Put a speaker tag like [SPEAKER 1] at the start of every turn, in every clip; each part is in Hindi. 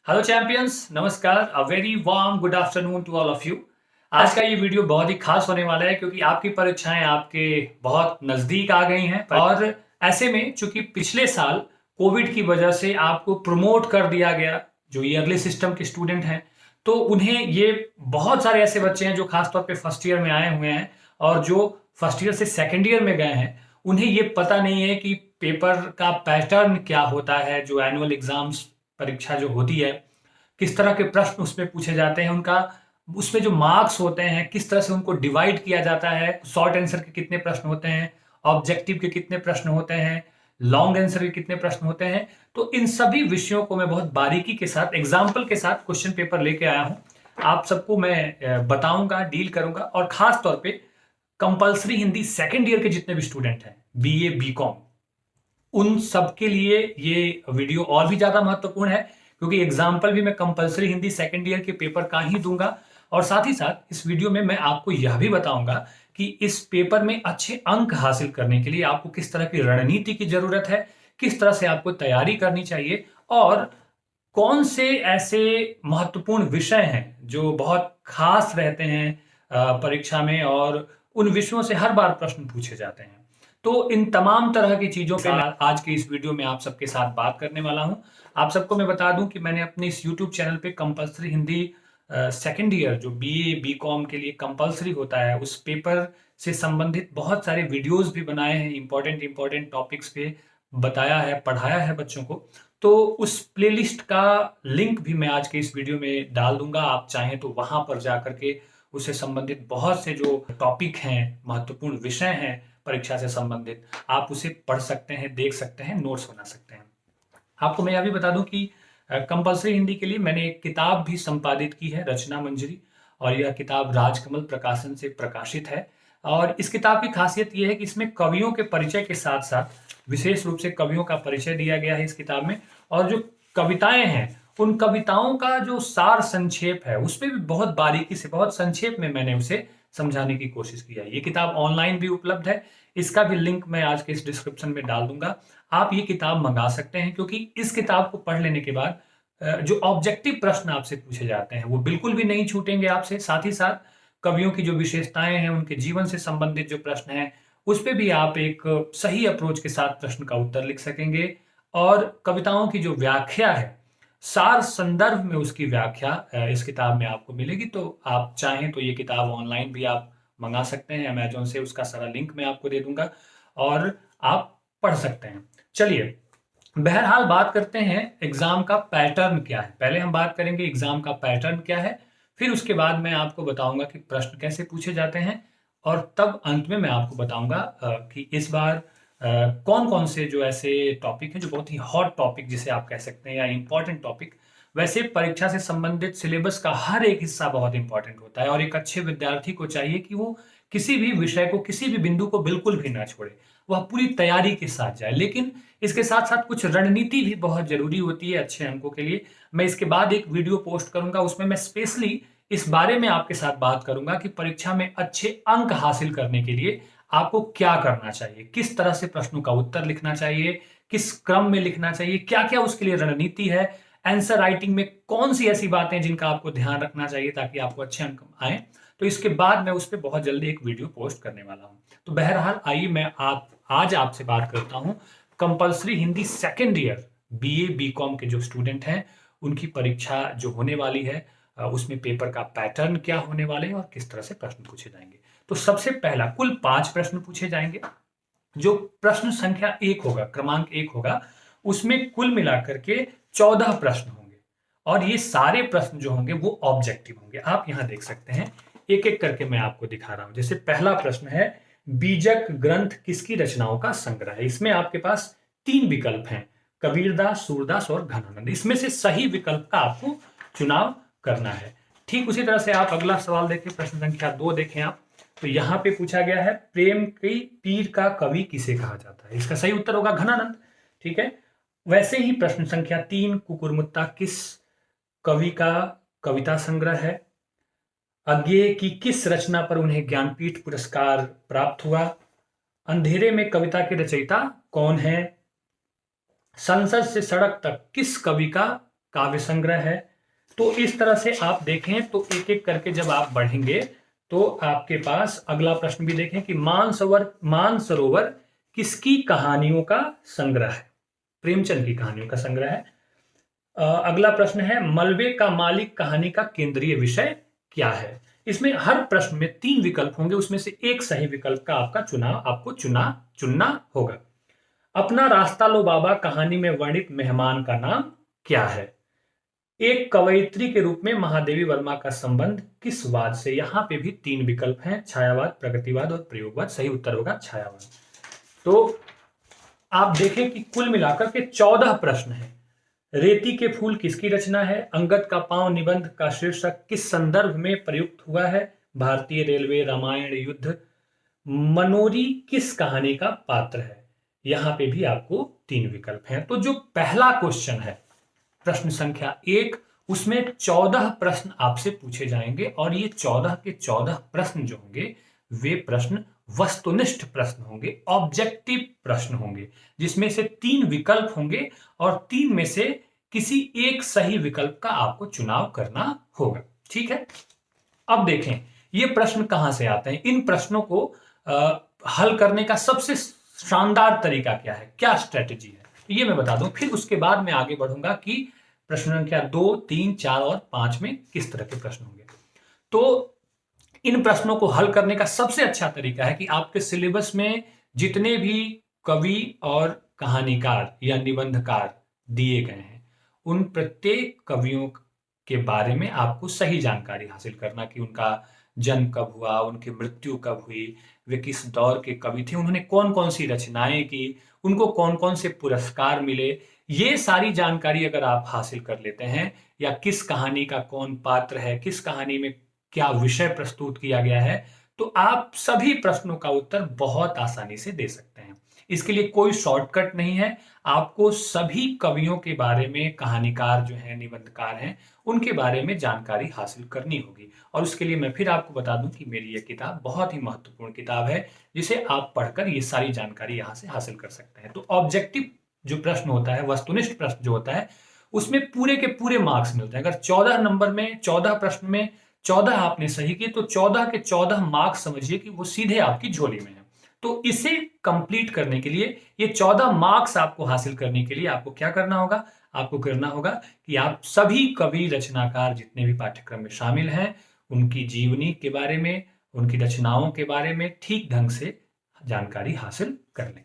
[SPEAKER 1] हेलो चैंपियंस, नमस्कार। A very warm good afternoon to all of you. आज का ये वीडियो बहुत ही खास होने वाला है क्योंकि आपकी परीक्षाएं आपके बहुत नज़दीक आ गई हैं और ऐसे में चूंकि पिछले साल कोविड की वजह से आपको प्रमोट कर दिया गया, जो ईयरली सिस्टम के स्टूडेंट हैं, तो उन्हें ये बहुत सारे ऐसे बच्चे हैं जो खासतौर पे फर्स्ट ईयर में आए हुए हैं और जो फर्स्ट ईयर से सेकेंड ईयर में गए हैं, उन्हें ये पता नहीं है कि पेपर का पैटर्न क्या होता है। जो एनुअल एग्जाम्स परीक्षा जो होती है, किस तरह के प्रश्न उसमें पूछे जाते हैं, उनका उसमें जो मार्क्स होते हैं किस तरह से उनको डिवाइड किया जाता है, शॉर्ट आंसर के कितने प्रश्न होते हैं, ऑब्जेक्टिव के कितने प्रश्न होते हैं, लॉन्ग आंसर के कितने प्रश्न होते हैं। तो इन सभी विषयों को मैं बहुत बारीकी के साथ एग्जाम्पल के साथ क्वेश्चन पेपर लेके आया हूं। आप सबको मैं बताऊंगा, डील करूंगा। और खास तौर पे कंपलसरी हिंदी सेकेंड ईयर के जितने भी स्टूडेंट हैं, बीए बीकॉम, उन सबके लिए ये वीडियो और भी ज्यादा महत्वपूर्ण है क्योंकि एग्जाम्पल भी मैं कंपलसरी हिंदी सेकेंड ईयर के पेपर का ही दूंगा। और साथ ही साथ इस वीडियो में मैं आपको यह भी बताऊंगा कि इस पेपर में अच्छे अंक हासिल करने के लिए आपको किस तरह की रणनीति की जरूरत है, किस तरह से आपको तैयारी करनी चाहिए और कौन से ऐसे महत्वपूर्ण विषय हैं जो बहुत खास रहते हैं परीक्षा में, और उन विषयों से हर बार प्रश्न पूछे जाते हैं। तो इन तमाम तरह की चीजों पे मैं आज के इस वीडियो में आप सबके साथ बात करने वाला हूं। आप सबको मैं बता दूं कि मैंने अपने इस YouTube चैनल पे कंपलसरी हिंदी सेकेंड ईयर, जो बीए बीकॉम के लिए कंपलसरी होता है, उस पेपर से संबंधित बहुत सारे वीडियोस भी बनाए हैं। इंपॉर्टेंट इंपॉर्टेंट टॉपिक्स पे बताया है, पढ़ाया है बच्चों को। तो उस प्लेलिस्ट का लिंक भी मैं आज के इस वीडियो में डाल दूंगा। आप चाहें तो वहां पर जाकर के उससे संबंधित बहुत से जो टॉपिक हैं, महत्वपूर्ण विषय हैं परीक्षा से संबंधित, आप उसे पढ़ सकते हैं, देख सकते हैं, नोट्स बना सकते हैं। आपको मैं यह भी बता दूं कि कंपलसरी हिंदी के लिए मैंने एक किताब भी संपादित की है, रचना मंजरी, और यह किताब राजकमल प्रकाशन से प्रकाशित है। और इस किताब की खासियत यह है कि इसमें कवियों के परिचय के साथ साथ विशेष रूप से कवियों का परिचय दिया गया है इस किताब में। और जो कविताएं हैं, उन कविताओं का जो सार संक्षेप है, उसमें भी बहुत बारीकी से, बहुत संक्षेप में मैंने उसे समझाने की कोशिश की है। ये किताब ऑनलाइन भी उपलब्ध है, इसका भी लिंक मैं आज के इस डिस्क्रिप्शन में डाल दूंगा। आप ये किताब मंगा सकते हैं क्योंकि इस किताब को पढ़ लेने के बाद जो ऑब्जेक्टिव प्रश्न आपसे पूछे जाते हैं वो बिल्कुल भी नहीं छूटेंगे आपसे। साथ ही साथ कवियों की जो विशेषताएं हैं, उनके जीवन से संबंधित जो प्रश्न हैं, उस पे भी आप एक सही अप्रोच के साथ प्रश्न का उत्तर लिख सकेंगे। और कविताओं की जो व्याख्या है, सार संदर्भ में उसकी व्याख्या इस किताब में आपको मिलेगी। तो आप चाहें तो ये किताब ऑनलाइन भी आप मंगा सकते हैं अमेजोन से, उसका सारा लिंक मैं आपको दे दूंगा और आप पढ़ सकते हैं। चलिए, बहरहाल बात करते हैं एग्जाम का पैटर्न क्या है। पहले हम बात करेंगे एग्जाम का पैटर्न क्या है, फिर उसके बाद मैं आपको बताऊंगा कि प्रश्न कैसे पूछे जाते हैं, और तब अंत में मैं आपको बताऊंगा कि इस बार कौन कौन से जो ऐसे टॉपिक हैं, जो बहुत ही हॉट टॉपिक जिसे आप कह सकते हैं, या इंपॉर्टेंट टॉपिक। वैसे परीक्षा से संबंधित सिलेबस का हर एक हिस्सा बहुत इंपॉर्टेंट होता है और एक अच्छे विद्यार्थी को चाहिए कि वो किसी भी विषय को, किसी भी बिंदु को बिल्कुल भी ना छोड़े, वह पूरी तैयारी के साथ जाए। लेकिन इसके साथ साथ कुछ रणनीति भी बहुत जरूरी होती है अच्छे अंकों के लिए। मैं इसके बाद एक वीडियो पोस्ट करूंगा, उसमें मैं स्पेशली इस बारे में आपके साथ बात करूंगा कि परीक्षा में अच्छे अंक हासिल करने के लिए आपको क्या करना चाहिए, किस तरह से प्रश्नों का उत्तर लिखना चाहिए, किस क्रम में लिखना चाहिए, क्या क्या उसके लिए रणनीति है, आंसर राइटिंग में कौन सी ऐसी बातें जिनका आपको ध्यान रखना चाहिए ताकि आपको अच्छे अंक आए। तो इसके बाद मैं उस पर बहुत जल्दी एक वीडियो पोस्ट करने वाला हूं। तो बहरहाल आइए, मैं आज आपसे बात करता हूं compulsory Hindi second year BA BCom के जो स्टूडेंट हैं, उनकी परीक्षा जो होने वाली है, उसमें पेपर का पैटर्न क्या होने वाले हैं और किस तरह से प्रश्न पूछे जाएंगे। तो सबसे पहला कुल 5 प्रश्न पूछे जाएंगे। जो प्रश्न संख्या 1 होगा, क्रमांक 1 होगा, उसमें कुल मिलाकर के 14 प्रश्न होंगे और ये सारे प्रश्न जो होंगे वो ऑब्जेक्टिव होंगे। आप यहां देख सकते हैं, एक एक करके मैं आपको दिखा रहा हूं। जैसे पहला प्रश्न है, बीजक ग्रंथ किसकी रचनाओं का संग्रह है। इसमें आपके पास 3 विकल्प हैं, कबीरदास, सूरदास और घनानंद। इसमें से सही विकल्प का आपको चुनाव करना है। ठीक उसी तरह से आप अगला सवाल देखें, प्रश्न संख्या 2 देखें आप। तो यहां पे पूछा गया है, प्रेम की पीर का कवि किसे कहा जाता है। इसका सही उत्तर होगा घनानंद। ठीक है। वैसे ही प्रश्न संख्या 3, कुकुरमुत्ता किस कवि का कविता संग्रह है। अज्ञेय की किस रचना पर उन्हें ज्ञानपीठ पुरस्कार प्राप्त हुआ। अंधेरे में कविता के रचयिता कौन है। संसद से सड़क तक किस कवि का काव्य संग्रह है। तो इस तरह से आप देखें तो एक एक करके जब आप बढ़ेंगे तो आपके पास अगला प्रश्न भी देखें कि मानसरोवर किसकी कहानियों का संग्रह है? प्रेमचंद की कहानियों का संग्रह है। अगला प्रश्न है मलबे का मालिक कहानी का केंद्रीय विषय क्या है? इसमें हर प्रश्न में 3 विकल्प होंगे, उसमें से एक सही विकल्प का आपको चुनना होगा। अपना रास्ता लो बाबा कहानी में वर्णित मेहमान का नाम क्या है? एक कवयित्री के रूप में महादेवी वर्मा का संबंध किस वाद से? यहां पे भी 3 विकल्प हैं, छायावाद, प्रगतिवाद और प्रयोगवाद। सही उत्तर होगा छायावाद। तो आप देखें कि कुल मिलाकर के 14 प्रश्न हैं। रेती के फूल किसकी रचना है? अंगद का पांव निबंध का शीर्षक किस संदर्भ में प्रयुक्त हुआ है? भारतीय रेलवे, रामायण, युद्ध। मनोरी किस कहानी का पात्र है? यहां पे भी आपको 3 विकल्प हैं। तो जो पहला क्वेश्चन है प्रश्न संख्या 1, उसमें 14 प्रश्न आपसे पूछे जाएंगे और ये 14 के 14 प्रश्न जो होंगे वे प्रश्न वस्तुनिष्ठ प्रश्न होंगे, ऑब्जेक्टिव प्रश्न होंगे, जिसमें से 3 विकल्प होंगे और 3 में से किसी एक सही विकल्प का आपको चुनाव करना होगा। ठीक है, अब देखें ये प्रश्न कहां से आते हैं। इन प्रश्नों को हल करने का सबसे शानदार तरीका क्या है, क्या स्ट्रेटेजी है, ये मैं बता दूं। फिर उसके बाद मैं आगे बढ़ूंगा कि प्रश्न संख्या 2, 3, 4 और 5 में किस तरह के प्रश्न होंगे। तो इन प्रश्नों को हल करने का सबसे अच्छा तरीका है कि आपके सिलेबस में जितने भी कवि और कहानीकार या निबंधकार दिए गए हैं उन प्रत्येक कवियों के बारे में आपको सही जानकारी हासिल करना कि उनका जन्म कब हुआ, उनकी मृत्यु कब हुई, वे किस दौर के कवि थे, उन्होंने कौन कौन सी रचनाएं की, उनको कौन कौन से पुरस्कार मिले। ये सारी जानकारी अगर आप हासिल कर लेते हैं, या किस कहानी का कौन पात्र है, किस कहानी में क्या विषय प्रस्तुत किया गया है, तो आप सभी प्रश्नों का उत्तर बहुत आसानी से दे सकते हैं। इसके लिए कोई शॉर्टकट नहीं है। आपको सभी कवियों के बारे में, कहानीकार जो हैं, निबंधकार हैं, उनके बारे में जानकारी हासिल करनी होगी। और उसके लिए मैं फिर आपको बता दूं कि मेरी ये किताब बहुत ही महत्वपूर्ण किताब है, जिसे आप पढ़कर ये सारी जानकारी यहां से हासिल कर सकते हैं। तो ऑब्जेक्टिव जो प्रश्न होता है, वस्तुनिष्ठ प्रश्न जो होता है, उसमें पूरे के पूरे मार्क्स मिलते हैं। अगर 14 नंबर में 14 प्रश्न में 14 आपने सही किए तो 14 के 14 मार्क्स समझिए कि वो सीधे आपकी झोली में है। तो इसे कंप्लीट करने के लिए, ये 14 मार्क्स आपको हासिल करने के लिए आपको क्या करना होगा? आपको करना होगा कि आप सभी कवि रचनाकार जितने भी पाठ्यक्रम में शामिल हैं उनकी जीवनी के बारे में, उनकी रचनाओं के बारे में ठीक ढंग से जानकारी हासिल कर लें।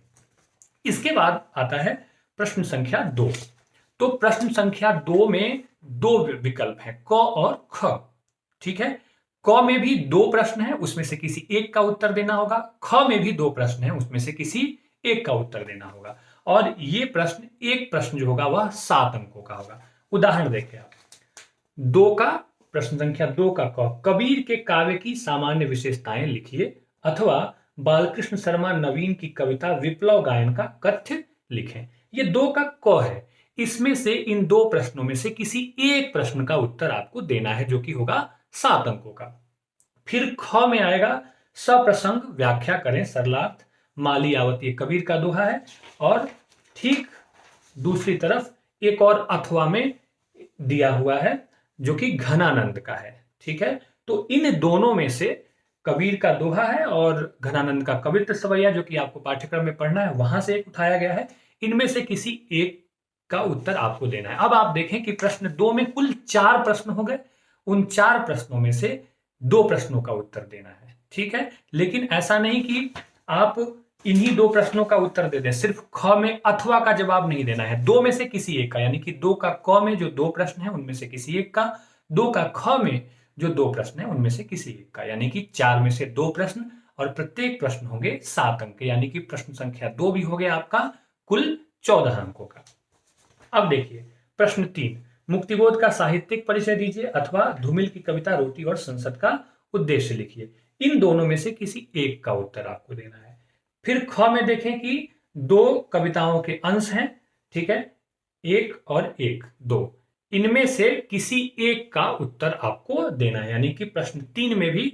[SPEAKER 1] इसके बाद आता है प्रश्न संख्या 2। तो प्रश्न संख्या 2 में 2 विकल्प हैं, क और ख। ठीक है, क में भी 2 प्रश्न हैं, उसमें से किसी एक का उत्तर देना होगा। ख में भी 2 प्रश्न हैं, उसमें से किसी एक का उत्तर देना होगा। और ये प्रश्न, एक प्रश्न जो होगा वह 7 अंकों का होगा। उदाहरण देखिए आप, 2 का प्रश्न संख्या 2 का क, कबीर के काव्य की सामान्य विशेषताएं लिखिए, अथवा बालकृष्ण शर्मा नवीन की कविता विप्लव गायन का कथ्य लिखें। ये 2 का क है। इसमें से इन 2 प्रश्नों में से किसी एक प्रश्न का उत्तर आपको देना है, जो कि होगा 7 अंकों का। फिर ख में आएगा सप्रसंग व्याख्या करें सरलार्थ माली आवत, ये कबीर का दोहा है। और ठीक दूसरी तरफ एक और अथवा में दिया हुआ है जो कि घनानंद का है। ठीक है, तो इन दोनों में से कबीर का दोहा है और घनानंद का कवित्त सवैया, जो कि आपको पाठ्यक्रम में पढ़ना है, वहां से एक उठाया गया है। इनमें से किसी एक का उत्तर आपको देना है। अब आप देखें कि प्रश्न 2 में कुल 4 प्रश्न हो गए। उन 4 प्रश्नों में से 2 प्रश्नों का उत्तर देना है। ठीक है, लेकिन ऐसा नहीं कि आप इन्हीं 2 प्रश्नों का उत्तर दे दें। सिर्फ ख में अथवा का जवाब नहीं देना है, 2 में से किसी एक का, यानी कि 2 का क में जो 2 प्रश्न है उनमें से किसी एक का, 2 का ख में जो 2 प्रश्न है उनमें से किसी एक का, यानी कि 4 में से 2 प्रश्न, और प्रत्येक प्रश्न होंगे 7 अंक, यानी कि प्रश्न संख्या 2 भी हो गया आपका कुल 14 अंकों का। अब देखिए प्रश्न 3, मुक्तिबोध का साहित्यिक परिचय दीजिए, अथवा धूमिल की कविता रोटी और संसद का उद्देश्य लिखिए। इन दोनों में से किसी एक का उत्तर आपको देना है। फिर ख में देखें कि 2 कविताओं के अंश हैं। ठीक है, 1 और 1, 2, इनमें से किसी एक का उत्तर आपको देना है, यानी कि प्रश्न 3 में भी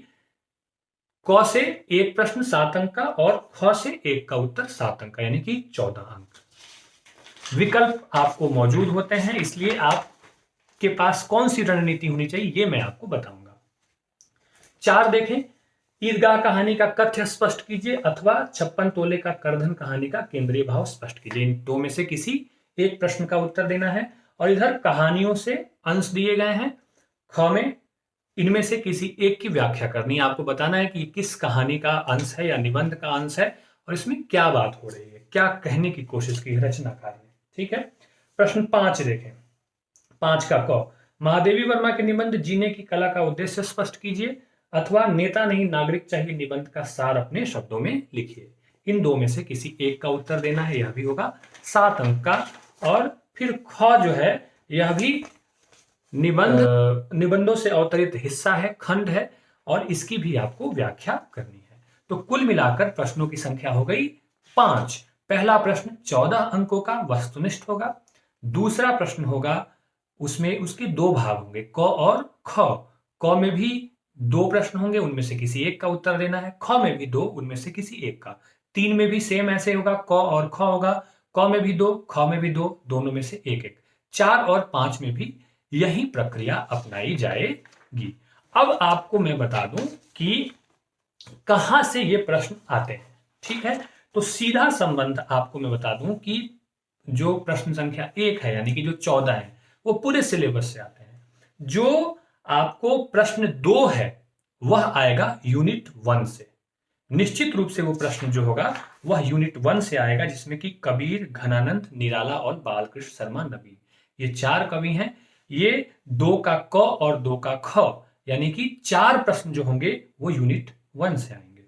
[SPEAKER 1] क से एक प्रश्न 7 अंक का और ख से एक का उत्तर 7 अंक का, यानी कि 14 अंक। विकल्प आपको मौजूद होते हैं, इसलिए आप के पास कौन सी रणनीति होनी चाहिए ये मैं आपको बताऊंगा। 4 देखें, ईदगाह कहानी का कथ्य स्पष्ट कीजिए अथवा 56 तोले का करधन कहानी का केंद्रीय भाव स्पष्ट कीजिए। इन दो में से किसी एक प्रश्न का उत्तर देना है। और इधर कहानियों से अंश दिए गए हैं। ख में इनमें से किसी एक की व्याख्या करनी है। आपको बताना है कि किस कहानी का अंश है या निबंध का अंश है और इसमें क्या बात हो रही है, क्या कहने की कोशिश की है रचनाकार ने। ठीक है, प्रश्न 5 देखें। 5 का क, महादेवी वर्मा के निबंध जीने की कला का उद्देश्य स्पष्ट कीजिए अथवा नेता नहीं नागरिक चाहिए निबंध का सार अपने शब्दों में लिखिए। इन दो में से किसी एक का उत्तर देना है। यह भी होगा 7 अंक का। और फिर ख जो है यह भी निबंधों से अवतरित हिस्सा है, खंड है, और इसकी भी आपको व्याख्या करनी है। तो कुल मिलाकर प्रश्नों की संख्या हो गई 5। पहला प्रश्न 14 अंकों का वस्तुनिष्ठ होगा। दूसरा प्रश्न होगा उसमें उसके 2 भाग होंगे, क और ख। क में भी 2 प्रश्न होंगे, उनमें से किसी एक का उत्तर देना है। ख में भी 2, उनमें से किसी एक का। 3 में भी सेम ऐसे होगा, क और ख होगा। क में भी 2, ख में भी 2, दोनों में से एक एक। 4 और 5 में भी यही प्रक्रिया अपनाई जाएगी। अब आपको मैं बता दूं कि कहां से ये प्रश्न आते हैं। ठीक है, तो सीधा संबंध आपको मैं बता दूं कि जो प्रश्न संख्या 1 है यानी कि जो 14 है वो पूरे सिलेबस से आते हैं। जो आपको प्रश्न 2 है वह आएगा यूनिट 1 से। निश्चित रूप से वो प्रश्न जो होगा वह यूनिट 1 से आएगा, जिसमें कि कबीर, घनानंद, निराला और बालकृष्ण शर्मा नबी, ये 4 कवि हैं। ये 2 का क और 2 का ख यानी कि 4 प्रश्न जो होंगे वो यूनिट 1 से आएंगे।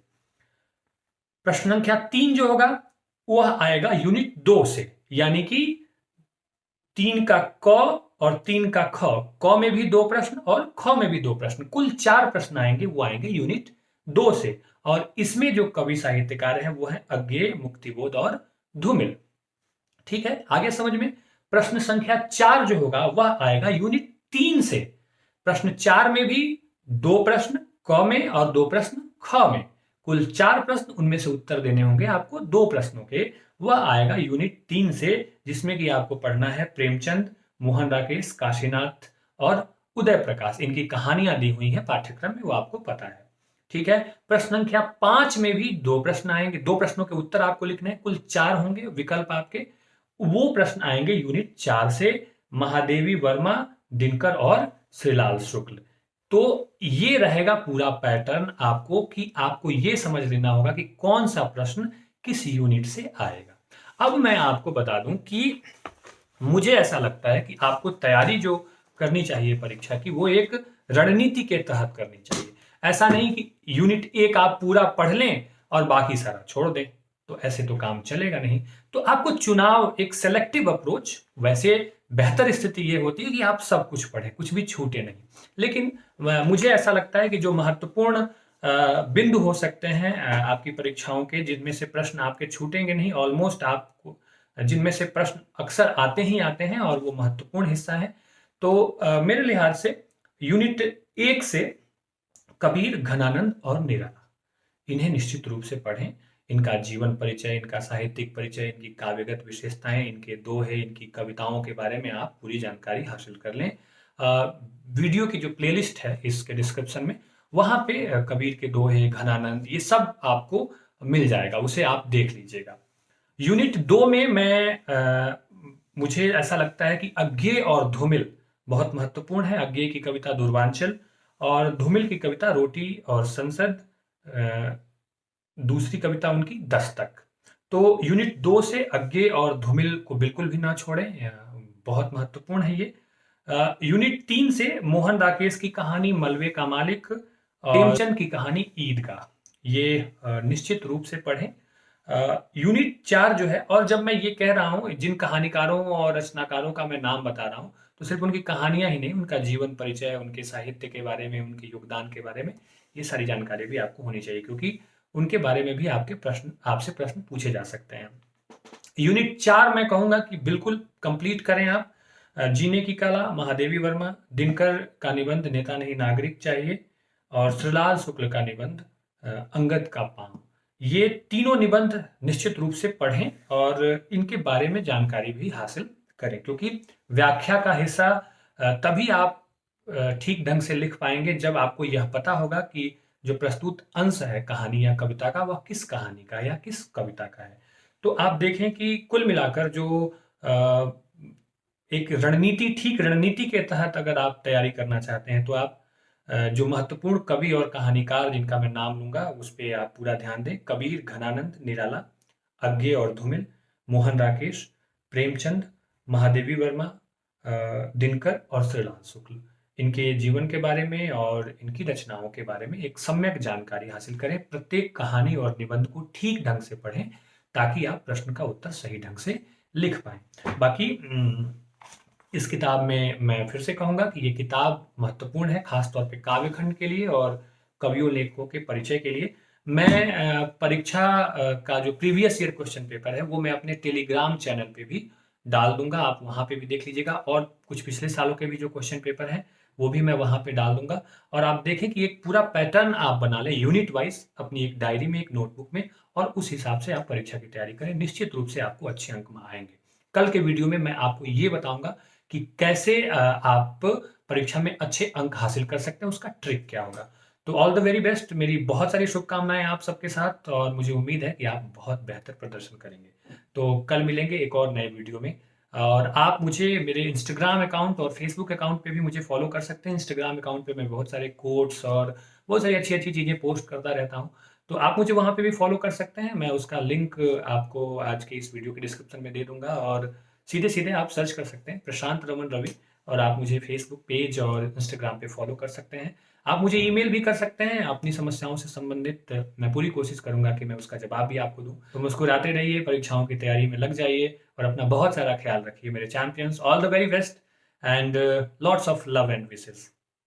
[SPEAKER 1] प्रश्न संख्या 3 जो होगा वह आएगा यूनिट 2 से, यानी कि 3 का क और 3 का ख। क में भी 2 प्रश्न और ख में भी 2 प्रश्न, कुल 4 प्रश्न आएंगे, वो आएंगे यूनिट 2 से। और इसमें जो कवि साहित्यकार हैं वो है अज्ञेय, मुक्तिबोध और धूमिल। ठीक है, आगे समझ में। प्रश्न संख्या 4 जो होगा वह आएगा यूनिट 3 से। प्रश्न 4 में भी 2 प्रश्न क में और 2 प्रश्न ख में, कुल 4 प्रश्न, उनमें से उत्तर देने होंगे आपको 2 प्रश्नों के। वह आएगा यूनिट 3 से, जिसमें कि आपको पढ़ना है प्रेमचंद, मोहन राकेश, काशीनाथ और उदय प्रकाश। इनकी कहानियां दी हुई हैं पाठ्यक्रम में, वो आपको पता है। ठीक है, प्रश्न संख्या 5 में भी 2 प्रश्न आएंगे। 2 प्रश्नों के उत्तर आपको लिखने हैं, कुल 4 होंगे विकल्प आपके। वो प्रश्न आएंगे यूनिट 4 से, महादेवी वर्मा, दिनकर और श्रीलाल शुक्ल। तो ये रहेगा पूरा पैटर्न आपको, कि आपको ये समझ लेना होगा कि कौन सा प्रश्न किस यूनिट से आएगा। अब मैं आपको बता दूं कि मुझे ऐसा लगता है कि आपको तैयारी जो करनी चाहिए परीक्षा की वो एक रणनीति के तहत करनी चाहिए। ऐसा नहीं कि यूनिट 1 आप पूरा पढ़ लें और बाकी सारा छोड़ दें, तो ऐसे तो काम चलेगा नहीं। तो आपको चुनाव, एक सेलेक्टिव अप्रोच, वैसे बेहतर स्थिति ये होती है कि आप सब कुछ पढ़ें, कुछ भी छूटे नहीं। लेकिन मुझे ऐसा लगता है कि जो महत्वपूर्ण बिंदु हो सकते हैं आपकी परीक्षाओं के, जिनमें से प्रश्न आपके छूटेंगे नहीं, ऑलमोस्ट आपको जिनमें से प्रश्न अक्सर आते ही आते हैं और वो महत्वपूर्ण हिस्सा है, तो मेरे लिहाज से यूनिट 1 से कबीर, घनानंद और निराला, इन्हें निश्चित रूप से पढ़ें। इनका जीवन परिचय, इनका साहित्यिक परिचय, इनकी काव्यगत विशेषताएं, इनके दोहे, इनकी कविताओं के बारे में आप पूरी जानकारी हासिल कर लें। वीडियो की जो प्लेलिस्ट है इसके डिस्क्रिप्शन में, वहां पे कबीर के दोहे, घनानंद, ये सब आपको मिल जाएगा, उसे आप देख लीजिएगा। यूनिट 2 में मुझे ऐसा लगता है कि अज्ञेय और धूमिल बहुत महत्वपूर्ण है। अज्ञेय की कविता दुर्वांचल और धूमिल की कविता रोटी और संसद, दूसरी कविता उनकी दस्तक। तो यूनिट 2 से अज्ञेय और धूमिल को बिल्कुल भी ना छोड़ें, बहुत महत्वपूर्ण है ये। यूनिट 3 से मोहन राकेश की कहानी मलबे का मालिक और प्रेमचंद की कहानी ईदगाह, ये निश्चित रूप से पढ़ें। यूनिट 4 जो है, और जब मैं ये कह रहा हूँ, जिन कहानीकारों और रचनाकारों का मैं नाम बता रहा हूँ, तो सिर्फ उनकी कहानियां ही नहीं, उनका जीवन परिचय, उनके साहित्य के बारे में, उनके योगदान के बारे में, ये सारी जानकारी भी आपको होनी चाहिए, क्योंकि उनके बारे में भी आपसे प्रश्न पूछे जा सकते हैं। यूनिट 4 मैं कहूंगा कि बिल्कुल कंप्लीट करें आप। जीने की कला, महादेवी वर्मा, दिनकर का निबंध नेता नहीं नागरिक चाहिए, और श्रीलाल शुक्ल का निबंध अंगद का पांव, ये तीनों निबंध निश्चित रूप से पढ़ें और इनके बारे में जानकारी भी हासिल करें, क्योंकि व्याख्या का हिस्सा तभी आप ठीक ढंग से लिख पाएंगे जब आपको यह पता होगा कि जो प्रस्तुत अंश है कहानी या कविता का वह किस कहानी का या किस कविता का है। तो आप देखें कि कुल मिलाकर जो एक रणनीति ठीक रणनीति के तहत अगर आप तैयारी करना चाहते हैं तो आप जो महत्वपूर्ण कवि और कहानीकार जिनका मैं नाम लूंगा उस पे आप पूरा ध्यान दें। कबीर, घनानंद, निराला, अज्ञे और धूमिल, मोहन राकेश, प्रेमचंद, महादेवी वर्मा, दिनकर और श्रीलाल शुक्ल, इनके जीवन के बारे में और इनकी रचनाओं के बारे में एक सम्यक जानकारी हासिल करें। प्रत्येक कहानी और निबंध को ठीक ढंग से पढ़ें ताकि आप प्रश्न का उत्तर सही ढंग से लिख पाएं। बाकी इस किताब में मैं फिर से कहूंगा कि ये किताब महत्वपूर्ण है, खासतौर पे काव्य खंड के लिए और कवियों लेखकों के परिचय के लिए। मैं परीक्षा का जो प्रीवियस ईयर क्वेश्चन पेपर है वो मैं अपने टेलीग्राम चैनल पे भी डाल दूंगा, आप वहां पे भी देख लीजिएगा। और कुछ पिछले सालों के भी जो क्वेश्चन पेपर हैं वो भी मैं वहां पे डाल दूंगा। और आप देखें कि एक पूरा पैटर्न आप बना लें यूनिट वाइज अपनी एक डायरी में, एक नोटबुक में, और उस हिसाब से आप परीक्षा की तैयारी करें। निश्चित रूप से आपको अच्छे अंक आएंगे। कल के वीडियो में मैं आपको ये बताऊंगा कि कैसे आप परीक्षा में अच्छे अंक हासिल कर सकते हैं, उसका ट्रिक क्या होगा। तो ऑल द वेरी बेस्ट, मेरी बहुत सारी शुभकामनाएं आप सबके साथ और मुझे उम्मीद है कि आप बहुत बेहतर प्रदर्शन करेंगे। तो कल मिलेंगे एक और नए वीडियो में। और आप मुझे मेरे इंस्टाग्राम अकाउंट और फेसबुक अकाउंट पे भी मुझे फॉलो कर सकते हैं। इंस्टाग्राम अकाउंट पे मैं बहुत सारे कोट्स और बहुत सारी अच्छी अच्छी चीज़ें पोस्ट करता रहता हूँ, तो आप मुझे वहाँ पे भी फॉलो कर सकते हैं। मैं उसका लिंक आपको आज के इस वीडियो के डिस्क्रिप्शन में दे दूंगा और सीधे सीधे आप सर्च कर सकते हैं प्रशांत रमन रवि, और आप मुझे फेसबुक पेज और इंस्टाग्राम पे फॉलो कर सकते हैं। आप मुझे ईमेल भी कर सकते हैं अपनी समस्याओं से संबंधित, मैं पूरी कोशिश करूंगा कि मैं उसका जवाब भी आपको दूं। तो मुस्कुराते रहिए, परीक्षाओं की तैयारी में लग जाइए और अपना बहुत सारा ख्याल रखिए मेरे champions. All the very best and lots of love and wishes.